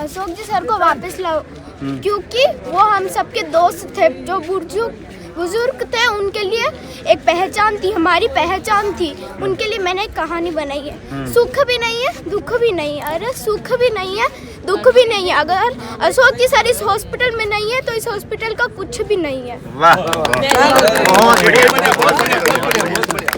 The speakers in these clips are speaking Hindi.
अशोक जी सर को वापस लाओ, क्योंकि वो हम सबके दोस्त थे। जो बुजुर्ग थे उनके लिए एक पहचान थी, हमारी पहचान थी। उनके लिए मैंने एक कहानी बनाई है। सुख भी नहीं है, दुख भी नहीं है। अरे सुख भी नहीं है, दुख भी नहीं है। अगर अशोक जी सर इस हॉस्पिटल में नहीं है तो इस हॉस्पिटल का कुछ भी नहीं है। वाह, बहुत बढ़िया, बहुत बढ़िया, बहुत बढ़िया।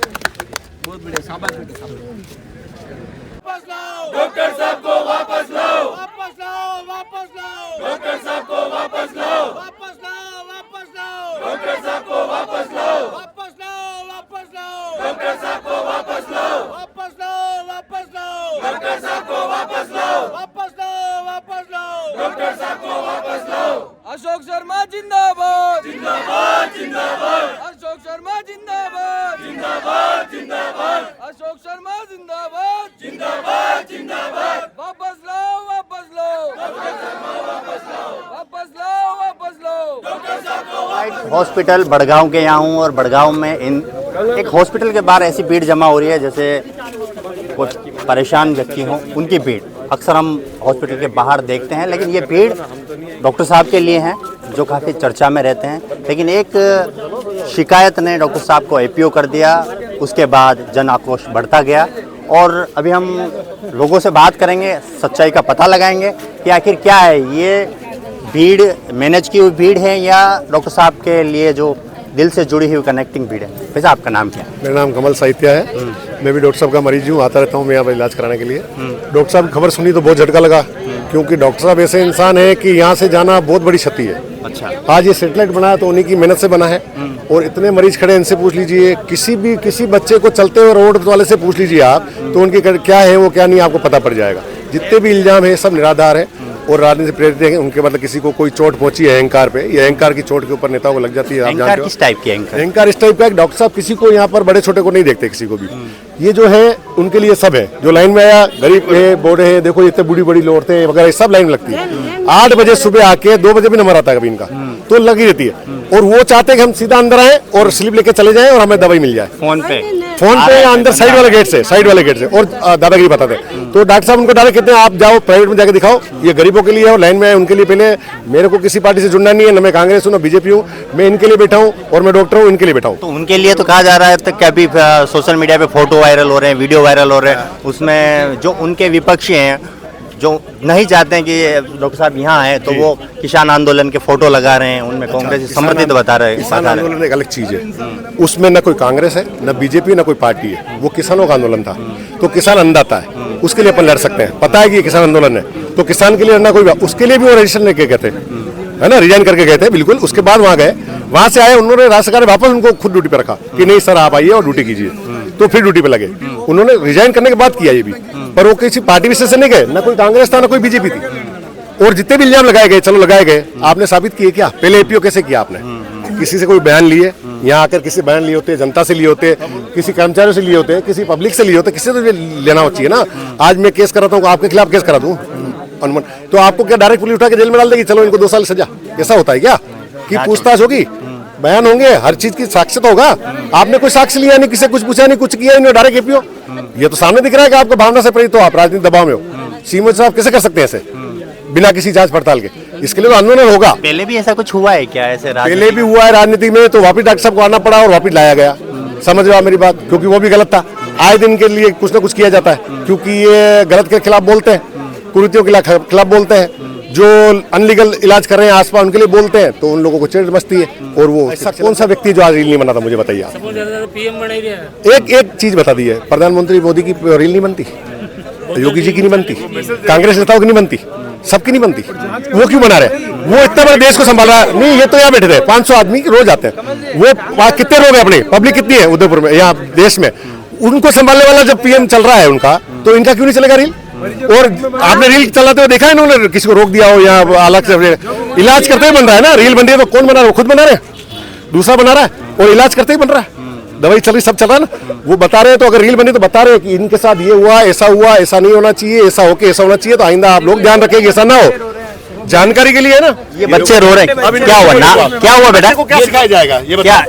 डॉक्टर साहब को वापस लाओ, वापस लाओ, वापस लाओ। डॉक्टर साहब को वापस लाओ, वापस लाओ, वापस लाओ। डॉक्टर साहब को वापस लाओ, वापस लाओ, वापस लाओ। डॉक्टर साहब को वापस लाओ, वापस लाओ, वापस लाओ। डॉक्टर साहब को वापस लाओ, वापस लाओ, वापस लाओ। डॉक्टर साहब को वापस लाओ। अशोक शर्मा जिंदाबाद, जिंदाबाद, जिंदाबाद। अशोक शर्मा जिंदाबाद, जिंदाबाद, जिंदाबाद। अशोक शर्मा जिंदाबाद, जिंदाबाद, जिंदाबाद। वापस लाओ, वापस लाओ। डॉक्टर साहब को वापस लाओ, वापस लाओ, वापस लाओ। डॉक्टर साहब को हॉस्पिटल बड़गांव के यहाँ हूँ और बड़गांव में एक हॉस्पिटल के बाहर ऐसी भीड़ जमा हो रही है जैसे कुछ परेशान व्यक्ति हों, उनकी भीड़ अक्सर हम हॉस्पिटल के बाहर देखते हैं। लेकिन ये भीड़ डॉक्टर साहब के लिए हैं जो काफ़ी चर्चा में रहते हैं। लेकिन एक शिकायत ने डॉक्टर साहब को एपीओ कर दिया, उसके बाद जन आक्रोश बढ़ता गया। और अभी हम लोगों से बात करेंगे, सच्चाई का पता लगाएंगे कि आखिर क्या है ये भीड़, मैनेज की हुई भीड़ है या डॉक्टर साहब के लिए जो दिल से जुड़ी हुई कनेक्टिंग भीड़ है। वैसे आपका नाम क्या है? मेरा नाम कमल साहित्या है। मैं भी डॉक्टर साहब का मरीज हूँ, आता रहता हूँ मैं यहाँ पर इलाज कराने के लिए। डॉक्टर साहब की खबर सुनी तो बहुत झटका लगा, क्योंकि डॉक्टर साहब ऐसे इंसान है कि यहाँ से जाना बहुत बड़ी क्षति है। अच्छा, आज ये सेटेलाइट बनाया तो उन्हीं की मेहनत से बना है। और इतने मरीज खड़े हैं, इनसे पूछ लीजिए, किसी बच्चे को चलते हुए रोड वाले से पूछ लीजिए आप, तो उनकी क्या है वो क्या नहीं आपको पता पड़ जाएगा। जितने भी इल्जाम है सब निराधार है और राजनीति से प्रेरित है। उनके मतलब किसी को कोई चोट पहुंची है अहंकार पे, ये अहंकार की चोट के ऊपर नेताओं को लग जाती है। आप जानते हो किस टाइप की अहंकार इस टाइप का। डॉक्टर साहब किसी को यहाँ पर बड़े छोटे को नहीं देखते, किसी को भी। ये जो है उनके लिए सब है। जो लाइन में आया, गरीब है, बूढ़े हैं, देखो इतने बूढ़ी बड़ी औरतें वगैरह सब लाइन में लगती है। 8 बजे सुबह आके 2 बजे भी नंबर आता है कभी इनका, तो लगी रहती है। और वो चाहते हैं कि हम सीधा अंदर आए और स्लिप लेके चले जाएं और हमें दवाई मिल जाए फोन पे अंदर साइड वाले गेट से और दादागिरी बताते हैं। तो डॉक्टर साहब उनको डायरेक्ट कहते हैं आप जाओ प्राइवेट में जाके दिखाओ, ये गरीबों के लिए है और लाइन में है उनके लिए। पहले मेरे को किसी पार्टी से जुड़ना नहीं है, न मैं कांग्रेस हूँ न बीजेपी हूँ, मैं इनके लिए बैठा हूँ और मैं डॉक्टर हूँ, इनके लिए बैठा हूँ। तो उनके लिए तो कहा जा रहा है तक कभी सोशल मीडिया पे फोटो वायरल हो रहे हैं, वीडियो वायरल हो रहे हैं, उसमें जो उनके विपक्षी हैं जो नहीं चाहते हैं कि डॉक्टर साहब यहाँ आए तो वो किसान आंदोलन के फोटो लगा रहे हैं, उनमें कांग्रेस समर्थित बता रहे हैं। किसान आंदोलन एक अलग चीज है, उसमें न कोई कांग्रेस है न बीजेपी न कोई पार्टी है। वो किसानों का आंदोलन था, तो किसान अन्नदाता है, उसके लिए अपन लड़ सकते हैं। पता है कि ये किसान आंदोलन है तो किसान के लिए लड़ना कोई, उसके लिए भी वो रजिस्ट्रेशन लेके गए थे, है ना, रिजाइन करके गए थे बिल्कुल। उसके बाद वहाँ गए, वहाँ से आए, उन्होंने राज्य सरकार ने वापस उनको खुद ड्यूटी पे रखा कि नहीं सर आप आइए और ड्यूटी कीजिए। तो फिर ड्यूटी पे लगे। उन्होंने रिजाइन करने के बाद किया ये भी, पर वो किसी पार्टी विशेष से नहीं गए, ना कोई कांग्रेस था ना कोई बीजेपी थी। और जितने भी इल्जाम लगाए गए, चलो लगाए गए, आपने साबित किए क्या? पहले एपीओ कैसे किया आपने? किसी से कोई बयान लिए, यहाँ आकर किसी बयान लिए होते, जनता से लिए होते, किसी कर्मचारियों से लिए होते, किसी पब्लिक से लिए होते, किसी से तो लेना चाहिए ना। आज मैं केस कराता हूँ, आपके खिलाफ केस करा दूँ अनुमान, तो आपको क्या डायरेक्ट पुलिस उठा के जेल में डाल देगी, चलो इनको 2 साल सजा? ऐसा होता है क्या? कि पूछताछ होगी, बयान होंगे, हर चीज की साक्ष्य तो होगा। आपने कोई साक्ष्य लिया नहीं, किसी कुछ पूछा नहीं, कुछ किया नहीं, डायरेक्ट एपीओ। ये तो सामने दिख रहा है कि आपको भावना से प्रेरित हो, आप राजनीतिक दबाव में हो। सीएम साहब कैसे कर सकते हैं ऐसे बिना किसी जांच पड़ताल के? इसके लिए तो आंदोलन होगा। पहले भी ऐसा कुछ हुआ है क्या? ऐसे पहले भी हुआ है राजनीति में, तो वापिस डॉक्टर साहब को आना पड़ा और वापिस लाया गया। समझ रहे हो मेरी बात? क्योंकि वो भी गलत था। आए दिन के लिए कुछ ना कुछ किया जाता है, क्योंकि ये गलत के खिलाफ बोलते हैं, कुरीतियों के खिलाफ बोलते हैं, जो अनलीगल इलाज कर रहे हैं आसपास उनके लिए बोलते हैं, तो उन लोगों को चिढ़ मचती है। और वो कौन सा व्यक्ति जो आज रील नहीं बनाता, मुझे बताइए आप। एक चीज बता दी है, प्रधानमंत्री मोदी की रील नहीं बनती, योगी जी की नहीं बनती, कांग्रेस नेताओं की नहीं बनती, सबकी नहीं बनती। वो क्यों बना रहे? वो इतना बड़ा देश को संभाल रहा है। नहीं, ये तो यहाँ बैठे थे 500 आदमी रोज आते हैं। वो कितने लोग हैं अपने, पब्लिक कितनी है उदयपुर में, यहाँ देश में? उनको संभालने वाला जब पीएम चल रहा है उनका, तो इनका क्यों नहीं चलेगा रील? और आपने रील चलाते हुए देखा है इन्होंने किसी को रोक दिया हो या अलग से? इलाज करते ही बन रहा है ना, रील बन रही है तो कौन बना रहा है? वो खुद बना रहे हैं, दूसरा बना रहा है, और इलाज करते ही बन रहा है। दवाई चल रही, सब चल रहा है ना, वो बता रहे हैं। तो अगर रील बनी तो बता रहे हो कि इनके साथ ये हुआ, ऐसा नहीं होना चाहिए, ऐसा होके ऐसा होना चाहिए। तो आइंदा आप लोग ध्यान रखेंगे ऐसा ना हो, जानकारी के लिए है ना। ये बच्चे रो रहे हैं, क्या हुआ ना? क्या हुआ बेटा? क्या सिखाया जाएगा ये क्या?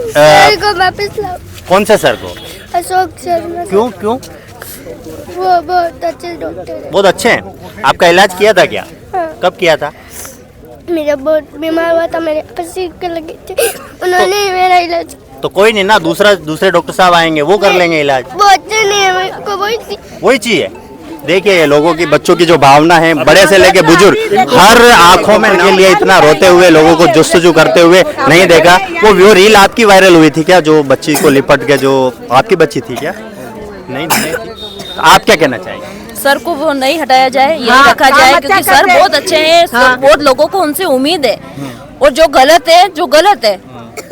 वापस लाओ। कौन से सर को? अशोक शर्मा। क्यों? वो बहुत अच्छे डॉक्टर हैं। बहुत अच्छे हैं। आपका इलाज किया था क्या? हाँ। कब किया था? मेरा बहुत बीमार हुआ था, मेरे पसीने के लगे थे, उन्होंने मेरा इलाज। तो कोई नहीं ना, दूसरे डॉक्टर साहब आएंगे, वो कर लेंगे इलाज। वो अच्छे नहीं है, मेरे को वही चाहिए। देखिए लोगों की, बच्चों की जो भावना है, बड़े से लेके बुजुर्ग, हर आंखों में के लिए इतना रोते हुए, लोगों को जुस्तजू करते हुए नहीं देखा। वो रील आपकी वायरल हुई थी क्या, जो बच्ची को लिपट के, जो आपकी बच्ची थी क्या? नहीं थी। तो आप क्या कहना चाहेंगे? सर को वो नहीं हटाया जाए, ये रखा जाए, क्योंकि सर बहुत अच्छे हैं, बहुत लोगों को उनसे उम्मीद है। और जो गलत है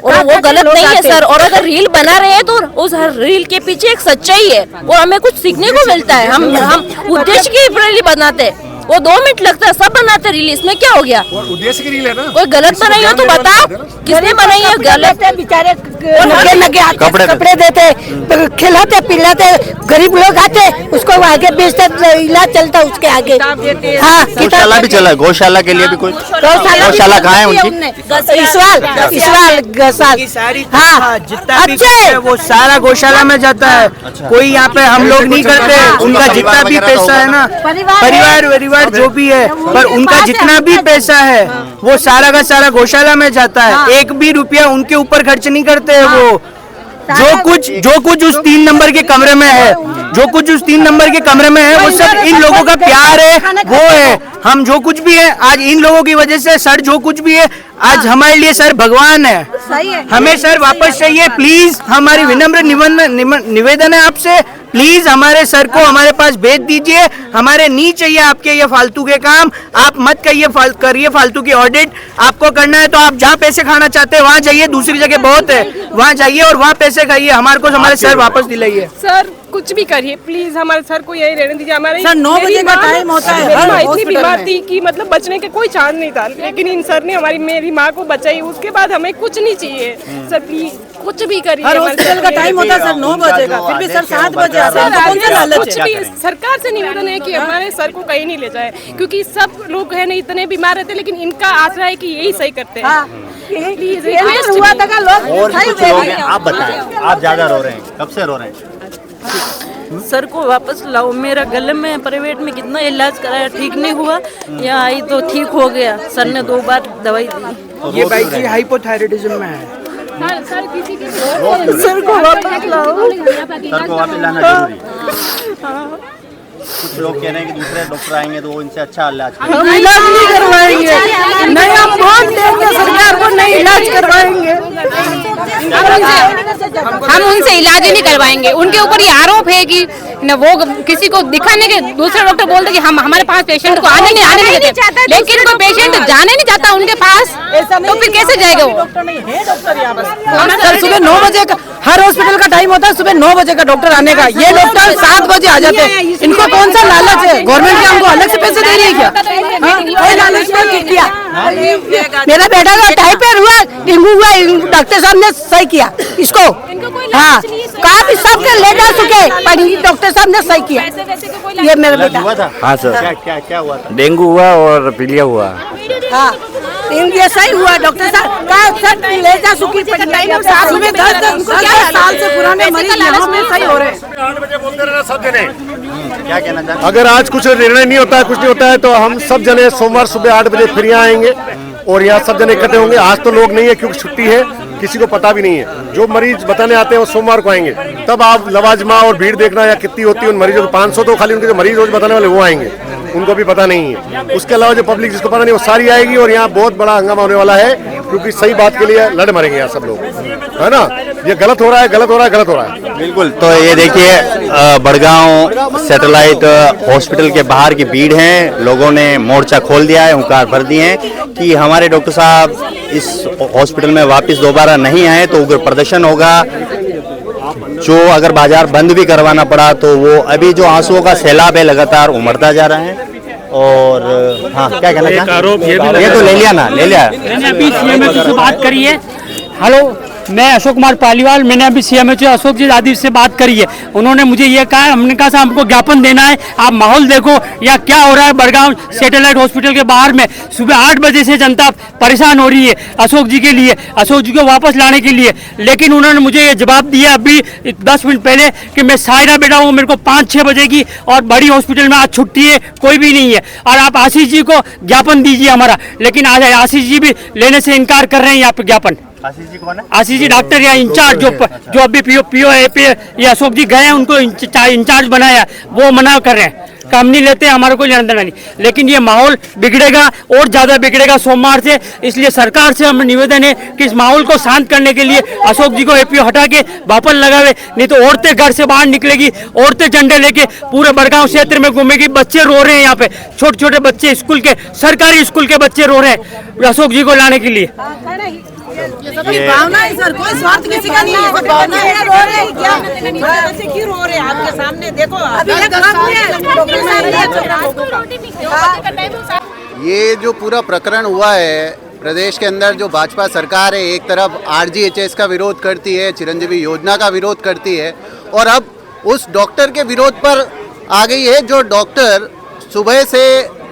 और वो गलत नहीं है सर। और अगर रील बना रहे हैं तो उस हर रील के पीछे एक सच्चाई है, वो हमें कुछ सीखने को मिलता है। हम उद्देश्य की रील बनाते, वो 2 मिनट लगता है, सब बनाते रील, इसमें क्या हो गया? उद्देश्य की रील है ना। कोई गलत बनाई हो तो बताओ, किसने बनाई है गलत? बेचारे लगे कपड़े देते, खिलाते पिलाते, गरीब लोग आते, उसको आगे बेचते, इलाज चलता उसके आगे। हाँ, गौशाला भी चला, गौशाला के लिए भी कोई गौशाला कहाँ है उनकी? इसवाल। हाँ, जितना भी है वो सारा गौशाला में जाता है। कोई यहाँ पे हम लोग नहीं करते, उनका जितना भी पैसा है ना, परिवार जो भी है, पर उनका जितना भी पैसा है वो सारा का सारा गौशाला में जाता है। 1 भी रुपया उनके ऊपर खर्च नहीं करते हैं। वो जो कुछ उस 3 नंबर के कमरे में है, वो सब इन लोगों का प्यार है, वो है। हम जो कुछ भी है, आज इन लोगों की वजह से सर जो कुछ भी है, आज हमारे लिए सर भगवान है। हमें सर वापस चाहिए, प्लीज। हमारी विनम्र निवेदन है आपसे, प्लीज हमारे सर को हमारे पास भेज दीजिए। हमारे नहीं चाहिए आपके ये फालतू के काम। आप मत करिए फालतू की ऑडिट। आपको करना है तो आप जहाँ पैसे खाना चाहते हैं वहाँ जाइए, दूसरी जगह बहुत है, वहाँ जाइए और वहाँ पैसे खाइए। हमारे को हमारे सर वापस दिलाइए। सर कुछ भी करिए प्लीज, हमारे सर को यही रहने दीजिए। हमारे सर 9 बजे का टाइम होता है। मेरी माँ इतनी बीमार थी कि मतलब बचने के कोई चांस नहीं था, लेकिन इन सर ने मेरी माँ को बचाई। उसके बाद हमें कुछ नहीं चाहिए सर, प्लीज कुछ भी करिए। हर हॉस्पिटल का टाइम होता है सर 9 बजे का, फिर भी सर 7 बजे आते हैं। कुछ भी सरकार से निवेदन है कि हमारे सर को कहीं नहीं ले जाए, क्योंकि सब लोग है ना इतने बीमार रहते, लेकिन इनका आशा है कि यही सही करते हैं। प्लीज हुआ था लोग। और कुछ लोग हैं, आप बताएं, आप ज्यादा रो रहे हैं, कब से रो रहे हैं? सर को वापस लाओ। मेरा गले में प्राइवेट में कितना इलाज कराया, ठीक नहीं हुआ। यहाँ आई तो ठीक हो गया। सर ने 2 बार दवाई दी। ये बाइक जी हाइपोथायराइडिज्म में है। सर को वापस लाओ। सर को वापस लाना जरूरी। कुछ लोग कह रहे हैं कि दूसरे डॉक्टर आएंगे तो वो इनसे अच्छा इलाज करेंगे। हम इलाज नहीं करवाएंगे, नहीं हम वोट देंगे सरकार को, नहीं इलाज करवाएंगे। हम उनसे इलाज ही नहीं करवाएंगे। उनके ऊपर ये आरोप है कि न वो किसी को दिखाने के, दूसरे डॉक्टर बोलते कि हम हमारे पास पेशेंट को आने नहीं देते, लेकिन कोई पेशेंट जाने नहीं चाहता उनके पास, तो फिर कैसे जाएगा वो? सर सुबह 9 बजे का हर हॉस्पिटल का टाइम होता है, सुबह 9 बजे का डॉक्टर आने का। ये डॉक्टर 7 बजे आ जाते हैं। इनको कौन सा लालच है? गवर्नमेंट क्या हमको अलग से पैसे दे रही है क्या? कोई लालच नहीं किया। मेरा बेटा का टाइफाइड हुआ, डेंगू हुआ, डॉक्टर साहब ने सही किया इसको। हाँ, कहा भी सबके ले जा चुके, पर डॉक्टर साहब ने सही किया। ये मेरा बेटा हुआ था। हाँ सर, क्या हुआ था? डेंगू हुआ और पीलिया हुआ। हाँ, ये सही हुआ। डॉक्टर साहब कहा सर ले जा चुकी, सुबह 10 साल से पुराने मरीज यहाँ में सही हो रहे हैं। 8 बजे बोलते रहना सब जने। क्या कहना चाहते हैं? अगर आज कुछ निर्णय नहीं होता है, कुछ नहीं होता है, तो हम सब जने सोमवार सुबह 8 बजे फिर यहाँ आएंगे और यहाँ सब जने इकट्ठे होंगे। आज तो लोग नहीं है क्योंकि छुट्टी है, किसी को पता भी नहीं है। जो मरीज बताने आते हैं वो सोमवार को आएंगे, तब आप लवाजमा और भीड़ देखना या कितनी होती है उन मरीजों को। 500 तो खाली उनके जो मरीज रोज बताने वाले वो आएंगे, उनको भी पता नहीं है। उसके अलावा जो पब्लिक जिसको पता नहीं वो सारी आएगी और यहाँ बहुत बड़ा हंगामा होने वाला है, क्योंकि सही बात के लिए लड़ मरेंगे यहाँ सब लोग, है ना। ये गलत हो रहा है, गलत हो रहा है, गलत हो रहा है। बिल्कुल। तो ये देखिए बड़गांव सैटेलाइट हॉस्पिटल के बाहर की भीड़ है। लोगों ने मोर्चा खोल दिया है, हुंकार भर दिए हैं कि हमारे डॉक्टर साहब इस हॉस्पिटल में वापस दोबारा नहीं आए तो उग्र प्रदर्शन होगा। जो अगर बाजार बंद भी करवाना पड़ा तो वो अभी जो आंसुओं का सैलाब है लगातार उमड़ता जा रहा है। और हाँ, क्या कहना चाहते हैं? ये तो ले लिया ना, ले लिया। अभी सीएम से बात करिए। हेलो मैं अशोक कुमार पालीवाल, मैंने अभी CMHO अशोक जी आदि से बात करी है। उन्होंने मुझे ये कहा, हमने कहा साहब हमको ज्ञापन देना है, आप माहौल देखो या क्या हो रहा है बड़गांव सैटेलाइट हॉस्पिटल के बाहर में। सुबह 8 बजे से जनता परेशान हो रही है अशोक जी के लिए, अशोक जी को वापस लाने के लिए। लेकिन उन्होंने मुझे ये जवाब दिया अभी 10 मिनट पहले कि मैं सायरा बैठा हूँ, मेरे को 5-6 बजे की और बड़ी हॉस्पिटल में आज छुट्टी है, कोई भी नहीं है, और आप आशीष जी को ज्ञापन दीजिए हमारा। लेकिन आज आशीष जी भी लेने से इनकार कर रहे हैं यहाँ पे ज्ञापन। आशीष जी कौन है? आशीष जी डॉक्टर या इंचार्ज जो अभी पीओ ये अशोक जी गए हैं, उनको इंचार्ज बनाया, वो मना कर रहे हैं, काम नहीं लेते, हमारा कोई लेना देना नहीं। लेकिन ये माहौल बिगड़ेगा और ज़्यादा बिगड़ेगा सोमवार से, इसलिए सरकार से हमें निवेदन है कि इस माहौल को शांत करने के लिए अशोक जी को APO हटा के वापस लगावे, नहीं तो औरतें घर से बाहर निकलेगी, औरतें झंडे लेके पूरे बड़गांव क्षेत्र में घूमेगी। बच्चे रो रहे हैं यहाँ पे, छोटे छोटे बच्चे, स्कूल के, सरकारी स्कूल के बच्चे रो रहे हैं अशोक जी को लाने के लिए। ये सबकी भावना है सर, कोई स्वार्थ किसी का नहीं है, सब भावना है। रो रहे हैं क्या? ऐसे क्यों रो रहे हैं? आपके सामने देखो, ये जो पूरा प्रकरण हुआ है प्रदेश के अंदर, जो भाजपा सरकार है एक तरफ RGHS का विरोध करती है, चिरंजीवी योजना का विरोध करती है, और अब उस डॉक्टर के विरोध पर आ गई है जो डॉक्टर सुबह से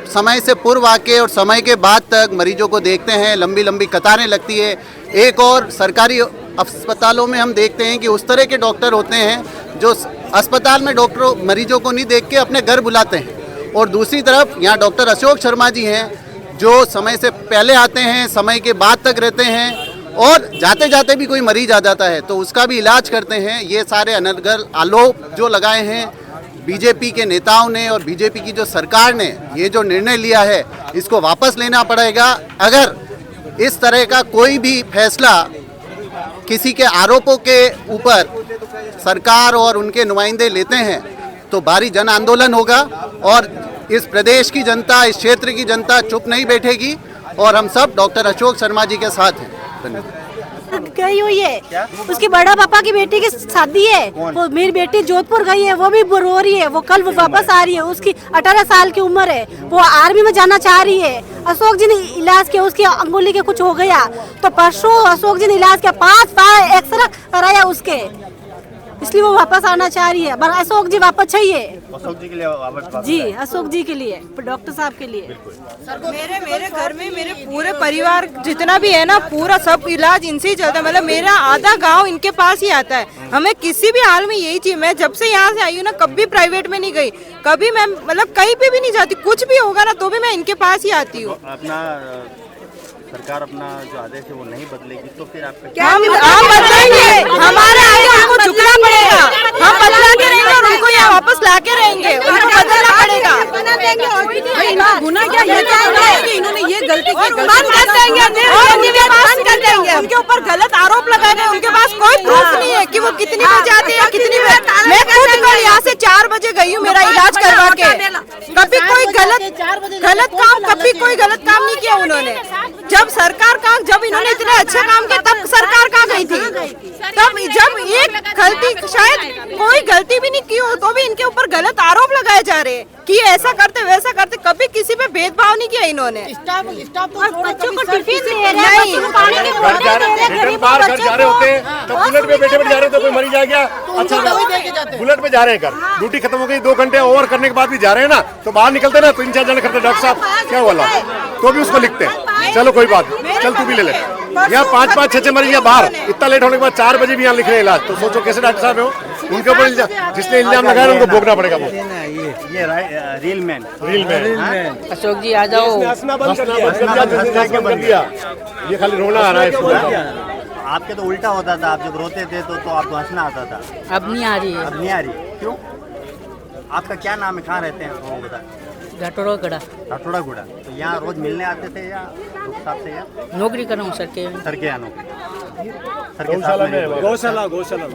समय से पूर्व आके और समय के बाद तक मरीजों को देखते हैं, लंबी लंबी कतारें लगती है। एक और सरकारी अस्पतालों में हम देखते हैं कि उस तरह के डॉक्टर होते हैं जो अस्पताल में डॉक्टरों मरीजों को नहीं देख के अपने घर बुलाते हैं, और दूसरी तरफ यहाँ डॉक्टर अशोक शर्मा जी हैं जो समय से पहले आते हैं, समय के बाद तक रहते हैं, और जाते जाते भी कोई मरीज आ जाता है तो उसका भी इलाज करते हैं। ये सारे अनर्गल आरोप जो लगाए हैं बीजेपी के नेताओं ने और बीजेपी की जो सरकार ने ये जो निर्णय लिया है इसको वापस लेना पड़ेगा। अगर इस तरह का कोई भी फैसला किसी के आरोपों के ऊपर सरकार और उनके नुमाइंदे लेते हैं तो भारी जन आंदोलन होगा, और इस प्रदेश की जनता, इस क्षेत्र की जनता चुप नहीं बैठेगी, और हम सब डॉक्टर अशोक शर्मा जी के साथ हैं। धन्यवाद। गई हुई है, उसकी बड़ा पापा की बेटी की शादी है, वो मेरी बेटी जोधपुर गई है, वो भी रो रही है, वो कल वो वापस आ रही है, उसकी 18 साल की उम्र है, वो आर्मी में जाना चाह रही है। अशोक जी ने इलाज किया, उसकी अंगुली के कुछ हो गया तो परसों अशोक जी ने इलाज किया, 5 बार एक्सरे कराया उसके, इसलिए वो वापस आना चाह रही है। अशोक जी वापस चाहिए, अशोक जी के लिए वापस जी, अशोक जी के लिए, डॉक्टर साहब के लिए। मेरे घर में मेरे पूरे परिवार जितना भी है ना, पूरा सब इलाज इनसे ही चलता है। मतलब मेरा आधा गांव इनके पास ही आता है। हमें किसी भी हाल में यही चाहिए। मैं जब से यहाँ से आई हूँ ना, कभी प्राइवेट में नहीं गई, कभी मैं मतलब कहीं पे भी नहीं जाती, कुछ भी होगा ना तो भी मैं इनके पास ही आती हूँ। अपना सरकार अपना जो आदेश है वो नहीं बदलेगी तो फिर आप हम बदलेंगे, हमारे आगे उनको झुकना पड़ेगा, हम बदला के रहेंगे और उनको यहाँ वापस ला के रहेंगे, उनको बदलना पड़ेगा। गुना क्या ये इन्होंने ये गलती उनके ऊपर गलत आरोप लगाए गए, उनके पास कोई प्रूफ नहीं है कि वो कितनी बजे आते हैं, कितनी बजे। मैं खुद कल यहाँ से 4 बजे गई हूँ मेरा इलाज करवा के, कभी कोई गलत काम नहीं किया उन्होंने। जब इन्होंने इतने अच्छे काम किए तब सरकार कहाँ गई थी? तब जब एक गलती, शायद कोई गलती भी नहीं की हो तो भी इनके ऊपर गलत आरोप लगाए जा रहे हैं कि ऐसा करते वैसा करते। कभी किसी पे भेदभाव नहीं किया इन्होंने। बच्चों को टिफिन दे रहे हैं, बाहर घर जा रहे होते हैं तो बुलेट पे बैठे जा रहे हो तो कोई मरीज आ गया, अच्छा बुलेट पे जा रहे हैं, घर ड्यूटी खत्म हो गई, 2 घंटे ओवर करने के बाद भी जा रहे हैं ना, तो बाहर निकलते ना 3-4 जन करते, डॉक्टर साहब क्या हुआ, तो भी उसको लिखते हैं, चलो कोई बात नहीं, चल तू भी ले ले। यहाँ 5-5, 6-6 मरीज यहाँ बाहर, इतना लेट होने के बाद 4 बजे भी यहाँ लिख रहे हैं इलाज, तो सोचो कैसे डॉक्टर साहब हो, उनके ऊपर जिसने इल्जाम लगाया उनको भोगना पड़ेगा। ये रील मैन अशोक जी आ जाओ, ये खाली रोना आ रहा है। आपके तो उल्टा होता था, आप जब रोते थे तो आपको हंसना आता था, अब नहीं आ रही है। अब नहीं आ रही, क्यों? आपका क्या नाम है, कहाँ रहते हैं वो बता? घटोड़ा गड़ा, घटोड़ा गुड़ा। तो यहाँ रोज मिलने आते थे या डॉक्टर साहब से, या नौकरी कर रहा हूँ सर के यहाँ नौकरी?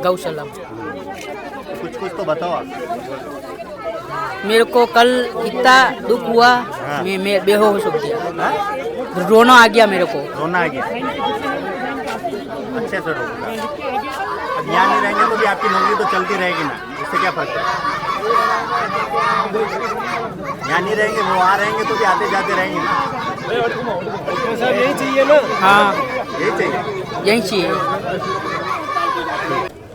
गौशाला। कुछ तो बताओ आप। मेरे को कल इतना दुख हुआ, मैं बेहोश हो गया, रोना आ गया मेरे को, रोना आ गया। अच्छे से रोना। अब यहाँ नहीं रहेंगे तो भी आपकी नौकरी तो चलती रहेगी ना, इससे क्या फर्क है? यहाँ नहीं रहेंगे, वो आ रहेंगे तो भी आते जाते रहेंगे ना। यही चाहिए ना। हाँ यही चाहिए।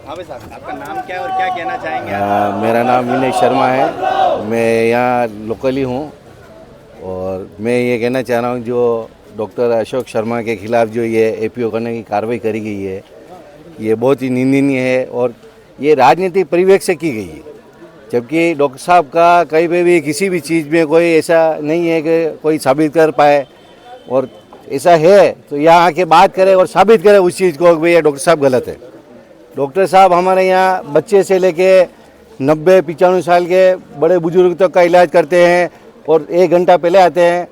हाँ भाई साहब, आपका नाम क्या है और क्या कहना चाहेंगे? मेरा नाम विनय शर्मा है, मैं यहाँ लोकली हूँ और मैं ये कहना चाह रहा हूँ जो डॉक्टर अशोक शर्मा के खिलाफ़ जो ये एपीओ करने की कार्रवाई करी गई है, ये बहुत ही निंदनीय है और ये राजनीतिक परिवेश से की गई है। जबकि डॉक्टर साहब का कहीं पे भी किसी भी चीज़ में कोई ऐसा नहीं है कि कोई साबित कर पाए, और ऐसा है तो यहाँ आके बात करे और साबित करे उस चीज़ को कि भैया डॉक्टर साहब गलत है। डॉक्टर साहब हमारे यहाँ बच्चे से लेके 90-95 साल के बड़े बुजुर्ग तक का इलाज करते हैं और 1 घंटा पहले आते हैं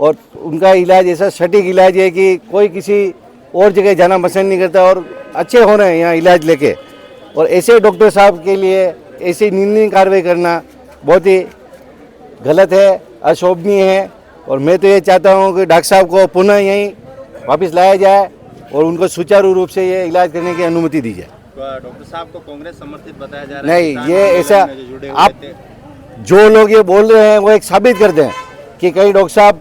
और उनका इलाज ऐसा सटीक इलाज है कि कोई किसी और जगह जाना पसंद नहीं करता और अच्छे हो रहे हैं यहाँ इलाज लेके। और ऐसे डॉक्टर साहब के लिए ऐसी निंदनीय कार्रवाई करना बहुत ही गलत है, अशोभनीय है। और मैं तो ये चाहता हूँ कि डॉक्टर साहब को पुनः यहीं वापस लाया जाए और उनको सुचारू रूप से ये इलाज करने की अनुमति दी जाए। डॉक्टर साहब को कांग्रेस समर्थित बताया जा रहा है। नहीं, ये ऐसा आप जो लोग ये बोल रहे हैं वो एक साबित कर दें कि कई डॉक्टर साहब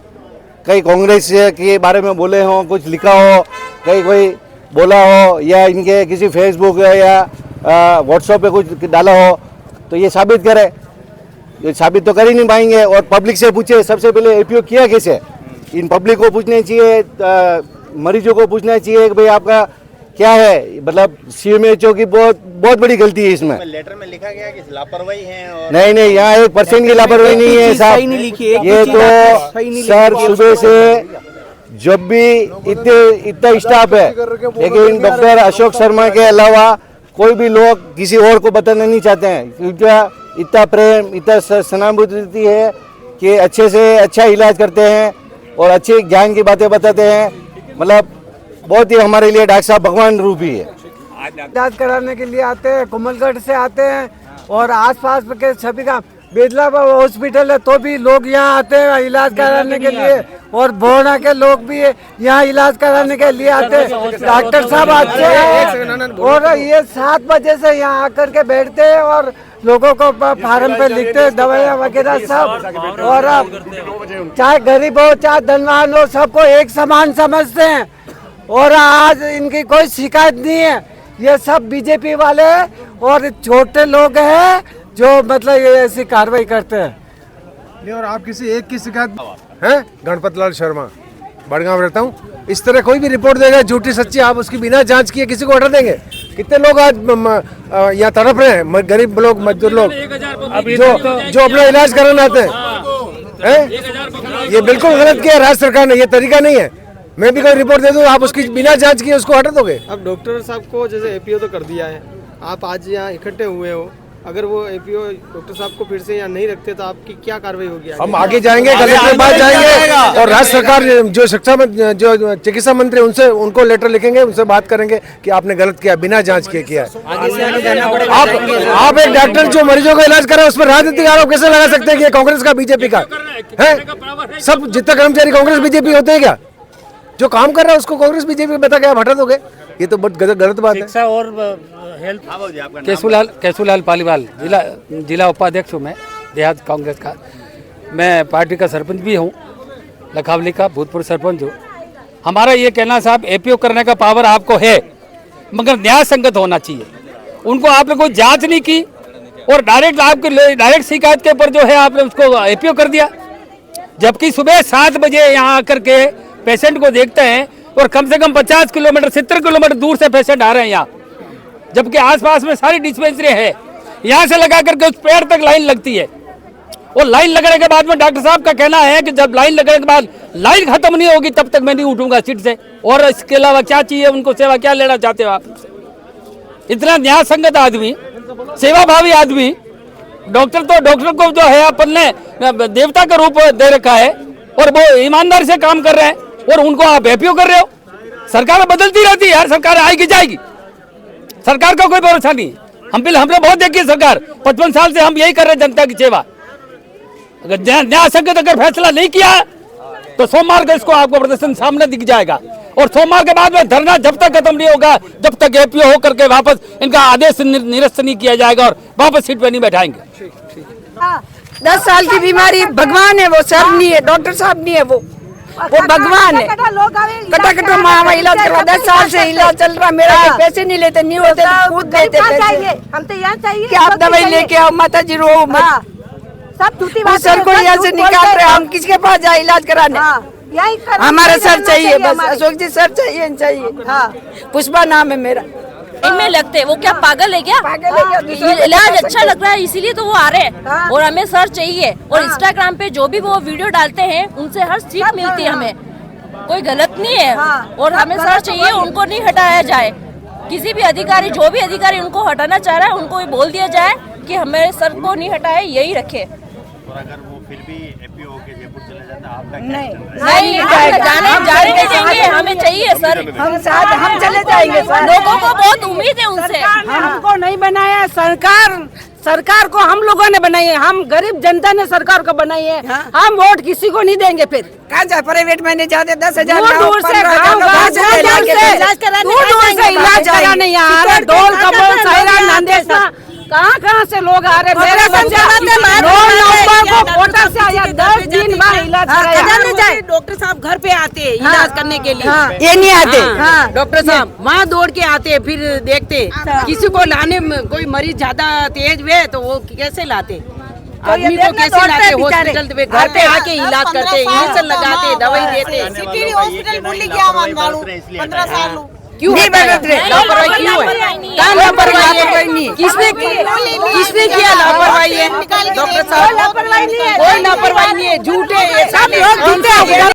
कई कांग्रेस के बारे में बोले हों, कुछ लिखा हो, कहीं कोई बोला हो या इनके किसी फेसबुक या व्हाट्सएप पे कुछ डाला हो, तो ये साबित करें। ये साबित तो कर ही नहीं पाएंगे। और पब्लिक से पूछे सबसे पहले एपीओ किया कैसे, इन पब्लिक को पूछना चाहिए, मरीजों को पूछना चाहिए कि भाई आपका क्या है, मतलब सीएमएचओ की बहुत बड़ी गलती है इसमें। लेटर में लिखा गया कि लापरवाही है और नहीं, यहाँ 1% की लापरवाही नहीं है साहब। ये तो सर सुबह से जब भी इतना स्टाफ है, लेकिन डॉक्टर अशोक शर्मा के अलावा कोई भी लोग किसी और को बताना नहीं चाहते हैं, क्योंकि इतना प्रेम, इतना सहानुभूति है कि अच्छे से अच्छा इलाज करते हैं और अच्छे ज्ञान की बातें बताते हैं। मतलब बहुत ही हमारे लिए डॉक्टर साहब भगवान रूप ही है। इलाज कराने के लिए आते हैं, कोमलगढ़ से आते हैं और आसपास के सभी का बेदला हॉस्पिटल है तो भी लोग यहाँ आते हैं इलाज कराने के लिए, और बोना के लोग भी यहाँ इलाज कराने के लिए आते हैं। डॉक्टर साहब अच्छे हैं और ये 7 बजे से यहाँ आकर के बैठते हैं और लोगों को फार्म पे लिखते हैं दवाइयाँ वगैरह सब। और चाहे गरीब हो चाहे धनवान हो, सबको एक समान समझते हैं और आज इनकी कोई शिकायत नहीं है। ये सब बीजेपी वाले और छोटे लोग हैं जो मतलब ये ऐसी कार्रवाई करते हैं। नहीं, और आप किसी एक की शिकायत है? गणपत लाल शर्मा, बड़गांव रहता हूँ। इस तरह कोई भी रिपोर्ट देगा झूठी सच्ची, आप उसकी बिना जांच किए किसी को ऑर्डर देंगे? कितने लोग आज यहाँ तड़प रहे हैं, गरीब लोग, मजदूर लोग जो अपना इलाज कराने आते हैं। ये बिल्कुल गलत किया राज्य सरकार ने, ये तरीका नहीं है। मैं भी कोई रिपोर्ट दे दूँ, आप उसकी बिना जांच किए उसको ऑर्डर दोगे? अब डॉक्टर साहब को जैसे एपीओ तो कर दिया है, आप आज यहाँ इकट्ठे हुए हो, अगर वो एपीओ डॉक्टर साहब को फिर से यहाँ नहीं रखते तो आपकी क्या कार्रवाई होगी? हम आगे जाएंगे, कलेक्टर के पास जाएंगे और राज्य सरकार जो जो चिकित्सा मंत्री उनसे उनको लेटर लिखेंगे, उनसे बात करेंगे कि आपने गलत किया, बिना जांच किए किया। आप एक डॉक्टर जो मरीजों का इलाज कर रहे हैं उस पर राजनीतिक आरोप कैसे लगा सकते हैं कि कांग्रेस का बीजेपी का है? सब जितना कर्मचारी कांग्रेस बीजेपी होते हैं क्या? जो काम कर रहा है उसको कांग्रेस बीजेपी बता के आप हटा दोगे? ये तो बहुत गलत बात है। और केशुलाल पालीवाल, जिला उपाध्यक्ष हूँ मैं देहात कांग्रेस का। मैं पार्टी का सरपंच भी हूँ, लखावली का भूतपूर्व सरपंच हूँ। हमारा ये कहना साहब, एपीओ करने का पावर आपको है, मगर न्याय संगत होना चाहिए। उनको आपने कोई जांच नहीं की और डायरेक्ट शिकायत के ऊपर जो है आपने उसको एपीओ कर दिया, जबकि सुबह 7 बजे यहाँ आकर के पेशेंट को देखते हैं और कम से कम 50 किलोमीटर 70 किलोमीटर दूर से पेशेंट आ रहे हैं यहाँ, जबकि आसपास में सारी डिस्पेंसरी है। यहाँ से लगा करके उस पेड़ तक लाइन लगती है और लाइन लगने के बाद में डॉक्टर साहब का कहना है कि जब लाइन लगने के बाद लाइन खत्म नहीं होगी तब तक मैं नहीं उठूंगा सीट से। और इसके अलावा क्या चाहिए उनको, सेवा क्या लेना चाहते हो आप? इतना न्याय संगत आदमी, सेवाभावी आदमी, डॉक्टर को जो है अपन ने देवता का रूप दे रखा है और वो ईमानदारी से काम कर रहे हैं और उनको आप एपीओ कर रहे हो। सरकार बदलती रहती है यार, सरकार आएगी जाएगी, सरकार का कोई भरोसा नहीं। हमने बहुत देखी है सरकार, 55 साल से हम यही कर रहे हैं जनता की सेवा। अगर न्याय संगत अगर फैसला नहीं किया तो सोमवार को इसको आपको प्रदर्शन सामने दिख जाएगा और सोमवार के बाद में धरना जब तक खत्म नहीं होगा, जब तक एपीओ होकर के वापस इनका आदेश निरस्त नहीं किया जाएगा और वापस सीट पे नहीं बैठाएंगे। 10 साल की बीमारी, भगवान है वो, सर नहीं है, डॉक्टर साहब नहीं है वो। वो भगवान है। कटा कटा माँ इलाज करवा 10 साल से इलाज चल रहा मेरा, पैसे नहीं लेते, नहीं होते खुद देते पैसे। हम तो यहाँ चाहिए कि आप दवाई लेके आओ, माता जी रो मत, सब झूठी बात। सर को यहाँ से निकाल रहे, हम किसके पास जाए इलाज कराने? हमारा सर चाहिए बस, अशोक जी सर चाहिए। पुष्पा नाम है मेरा। इनमें लगते वो क्या पागल है क्या? इलाज अच्छा लग रहा है इसीलिए तो वो आ रहे हैं, और हमें सर चाहिए। और इंस्टाग्राम पे जो भी वो वीडियो डालते हैं उनसे हर सीख मिलती है हमें, कोई गलत नहीं है। और हमें सर चाहिए, उनको नहीं हटाया जाए। किसी भी अधिकारी, जो भी अधिकारी उनको हटाना चाह रहा है उनको ये बोल दिया जाए कि हमें सर को नहीं हटाए, यही रखे। और अगर वो फिर भी एपीओ होके जयपुर चले जाता है, आपका नहीं जाने नहीं देंगे, हमें चाहिए सर। हम साथ हम चले जाएंगे सर। लोगों को बहुत उम्मीद है उनसे। हमको नहीं बनाया सरकार को हम लोगों ने बनाई है, हम गरीब जनता ने सरकार को बनाई है। हम वोट किसी को नहीं देंगे। फिर कहाँ जाए प्राइवेट में नहीं जाते, 10,000 दूर से इलाज कराने यहाँ आ रहे, ढोल कबोल सायरा नांदेड़ कहाँ से लोग आ रहे। मेरे कोटा से आया 10 दिन बाद इलाज कराया। डॉक्टर साहब घर पे आते हैं इलाज करने के लिए, ये नहीं आते डॉक्टर साहब वहाँ दौड़ के आते, फिर देखते किसी को लाने में कोई मरीज ज्यादा तेज हुए तो वो कैसे लाते, आदमी को कैसे लाते हॉस्पिटल पे, घर पे आके इलाज करते, इंजेक्शन लगाते, दवाई देते। सिटी हॉस्पिटल भूल गया 15 साल क्यों नहीं बदल रहे? लापरवाही क्यों है? क्या लापरवाही नहीं? किसने किया लापरवाही है? डॉक्टर साहब कोई लापरवाही नहीं है, झूठे सब लोग झूठे।